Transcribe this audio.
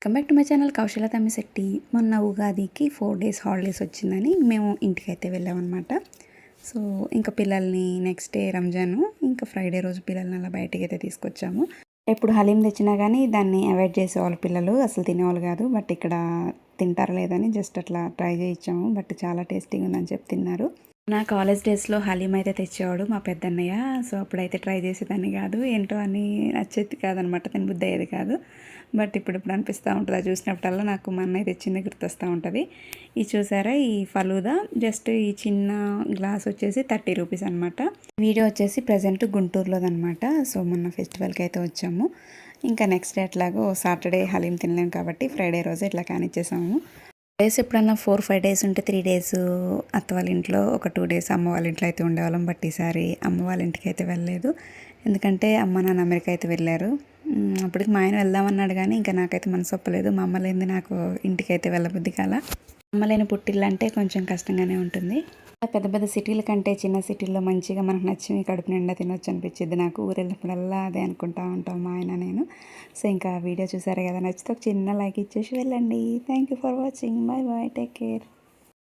Welcome back to my channel Kaushala Tammisetti. మొన్న ఉగాదికి 4 days holidays వచ్చిందని మేము ఇంటికైతే వెళ్ళామన్నమాట. సో ఇంకా పిల్లల్ని నెక్స్ట్ డే రంజాను, ఇంకా ఫ్రైడే రోజు పిల్లల్ని అలా బయటికి అయితే తీసుకొచ్చాము. ఎప్పుడు హలీం తెచ్చినా కానీ దాన్ని అవాయిడ్ చేసేవాళ్ళు పిల్లలు, అసలు తినేవాళ్ళు కాదు. బట్ ఇక్కడ తింటారా లేదని జస్ట్ అట్లా ట్రై చేయించాము. బట్ చాలా టేస్టీగా ఉందని చెప్పి తిన్నారు. నా కాలేజ్ డేస్లో హలీం అయితే తెచ్చేవాడు మా పెద్దన్నయ్య. సో అప్పుడైతే ట్రై చేసేదాన్ని కాదు, ఏంటో అని నచ్చేది కాదనమాట, తిని బుద్ధి అయ్యేది కాదు. బట్ ఇప్పుడు అనిపిస్తూ ఉంటుంది, అది చూసినప్పుడల్లా నాకు మా అన్నయ్య తెచ్చింది గుర్తొస్తూ ఉంటుంది. ఇది చూసారా, ఈ ఫలూదా జస్ట్ ఈ చిన్న గ్లాస్ వచ్చేసి 30 రూపీస్ అనమాట. వీడియో వచ్చేసి ప్రజెంట్ గుంటూరులోదనమాట. సో మొన్న ఫెస్టివల్కి అయితే వచ్చాము. ఇంకా నెక్స్ట్ డే అట్లాగో సాటర్డే హలీం తినలేము కాబట్టి ఫ్రైడే రోజు ఇట్లా కానిచ్చేసాము. డేస్ ఎప్పుడన్నా 4-5 డేస్ ఉంటే 3 డేస్ అత్త వాళ్ళ ఇంట్లో, ఒక 2 డేస్ అమ్మ వాళ్ళ ఇంట్లో అయితే ఉండేవాళ్ళం. బట్ ఈసారి అమ్మ వాళ్ళ ఇంటికి అయితే వెళ్ళలేదు, ఎందుకంటే అమ్మ నాన్న అమెరికా అయితే వెళ్ళారు. అప్పటికి మా ఆయన వెళ్దామన్నాడు కానీ ఇంకా నాకైతే మనసు ఒప్పలేదు. మా అమ్మ లేనిది నాకు ఇంటికి అయితే వెళ్ళబుద్ధి కాల. అమ్మ లేని పుట్టిల్లు అంటే కొంచెం కష్టంగానే ఉంటుంది. పెద్ద పెద్ద సిటీల కంటే చిన్న సిటీల్లో మంచిగా మనకు నచ్చి కడుపు నిండా తినొచ్చు అనిపించింది నాకు. ఊరు వెళ్ళినప్పుడల్లా అదే అనుకుంటా ఉంటాం మా ఆయన నేను. సో ఇంకా వీడియో చూసారు కదా, నచ్చితే ఒక చిన్న లైక్ ఇచ్చేసి వెళ్ళండి. Thank you for watching. Bye bye, take care.